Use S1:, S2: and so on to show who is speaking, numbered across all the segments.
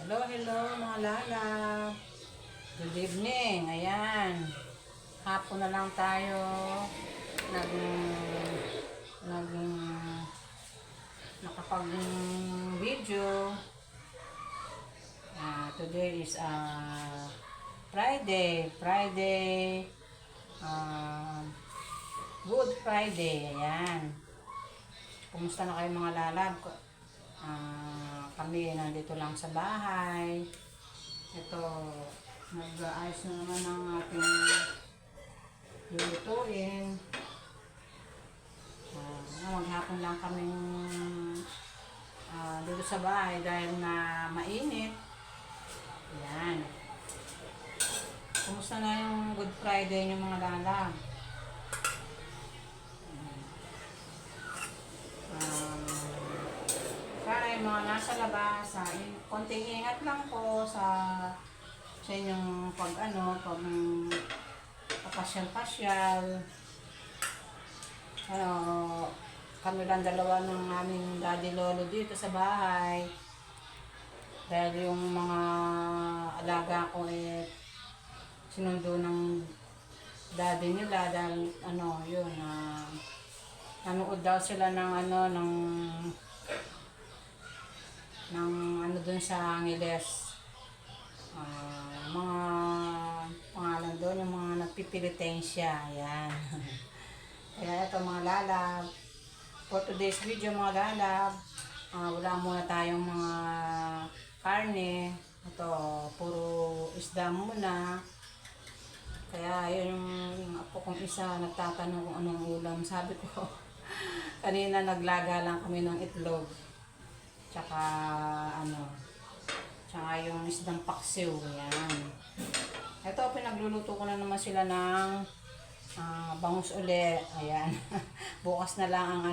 S1: Hello, hello mga lalab. Good evening. Ayan. Hapon na lang tayo nag nag nakapag-video. Today is Friday. Uh, Good Friday. Ayan. Kumusta na kayo mga lalab? Kami nandito lang sa bahay. Ito, nag-aayos na naman ang ating lulutuin. Maghapon lang kaming dito sa bahay dahil na mainit. Ayan. Kumusta na yung Good Friday yung mga lalab? Para yung mga nasa labas, konting ingat lang po sa inyong pag papasyal-pasyal. Kami lang dalawa ng aming daddy lolo dito sa bahay. Dahil yung mga alaga ko sinundo ng daddy nila dahil nanood daw sila ng dun sa Angeles. Mga pangalan doon, yung mga nagpipilitensya. Ayan. Kaya ito mga lalab, for today's video mga lalab, wala muna tayong mga karne. Ito, puro isda muna. Kaya yun yung apo kong isa nagtatanong kung anong ulam. Sabi ko, kanina naglaga lang kami ng itlog. Tsaka yung isdang paksiw. Ayan. Ito, pinagluluto ko na naman sila ng bangus uli. Ayan. bukas na lang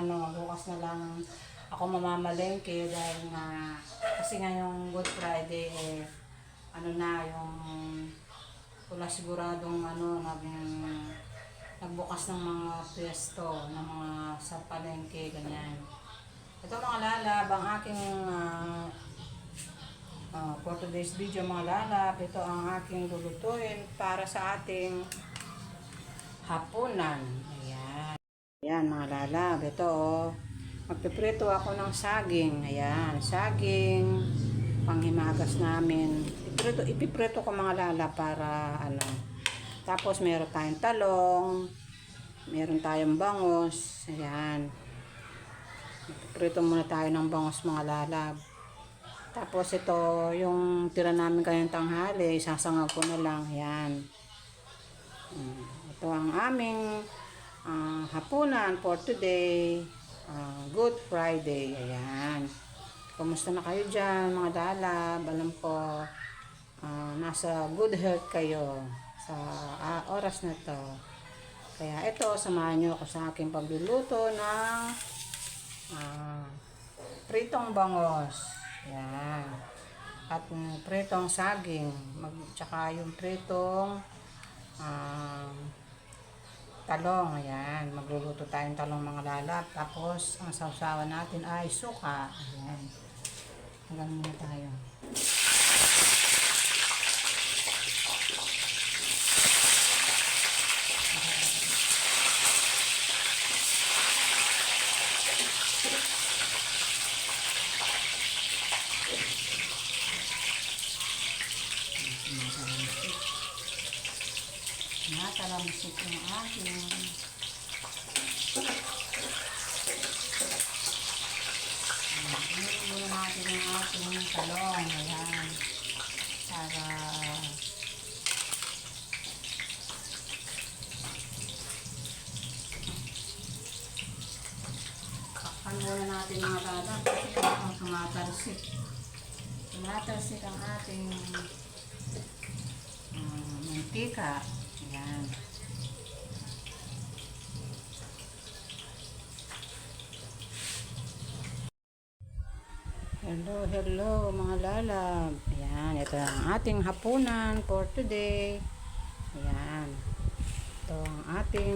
S1: ako mamamalengke dahil kasi nga yung Good Friday yung wala siguradong nagbukas ng mga pwesto ng mga sa palengke, ganyan. Ito mga lalab, ang aking for today's video mga lalab, ito ang aking lulutuin para sa ating hapunan. Ayan. Ayan mga lalab, ito magpiprito ako ng saging. Ayan, saging panghimagas namin. Ipiprito ko mga lalab para Tapos meron tayong talong, meron tayong bangus. Ayan. Prito muna tayo ng bangus mga lalab. Tapos ito, yung tira namin kayong tanghali, sasangag ko na lang. Ayan. Ito ang aming hapunan for today. Good Friday. Ayan. Kumusta na kayo dyan mga lalab? Alam ko, nasa good health kayo sa oras na to. Kaya ito, samahan nyo ako sa aking pagluluto ng pritong bangos. Yan. At pritong saging. Tsaka yung pritong talong. Ayan. Magluluto tayong talong mga lalap. Tapos, ang sausawan natin ay suka. Ayan. Hanggang muna tayo. Natalamsik yung ating muna natin yung ating talong. Ayan. Para takpan muna natin mga lalap kasi kung tumatalsik ang ating mantika. Ayan. Hello mga lalab. Ayan, ito ang ating hapunan for today. Ayan. Ito ang ating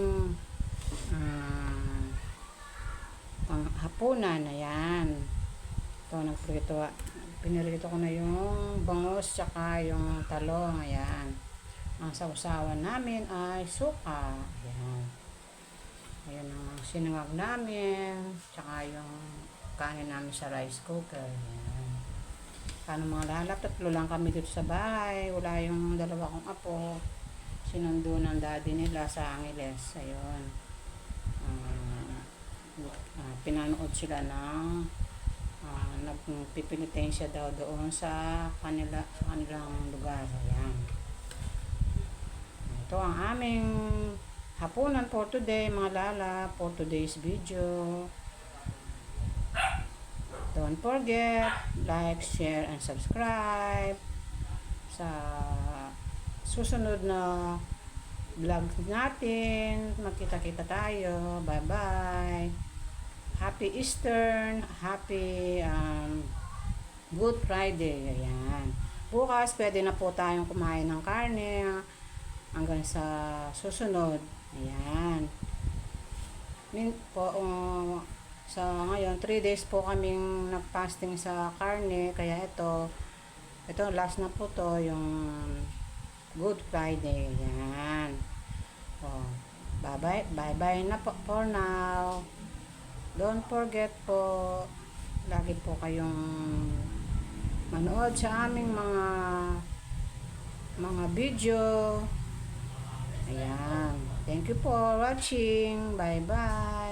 S1: hapunan. Ayan. Ito, nagprito Pinirito ko na yung bangus tsaka yung talong. Ayan. Ang sausawan namin ay suka. Ayan. Ayan ang sinangag namin. Tsaka yung kanin namin sa rice cooker. Ayan. Paano mga lala? Tatlo lang kami dito sa bahay. Wala yung dalawa kong apo. Sinundo ng daddy nila sa Angeles. Ayun. Pinanood sila ng nagpipilitin siya daw doon sa kanilang lugar. Ayan. Ito ang aming hapunan for today, mga lala, for today's video. Don't forget, like, share, and subscribe sa susunod na vlog natin. Magkita-kita tayo. Bye-bye. Happy Easter, happy Good Friday. Ayan. Bukas, pwede na po tayong kumain ng karne hanggang sa susunod. Ayan. Sa ngayon, 3 days po kaming nag-fasting sa karne. Kaya ito last na po to, yung Good Friday. Ayan. Bye-bye na po for now. Don't forget po, lagi po kayong manood sa aming mga video. Ayan. Thank you for watching. Bye-bye.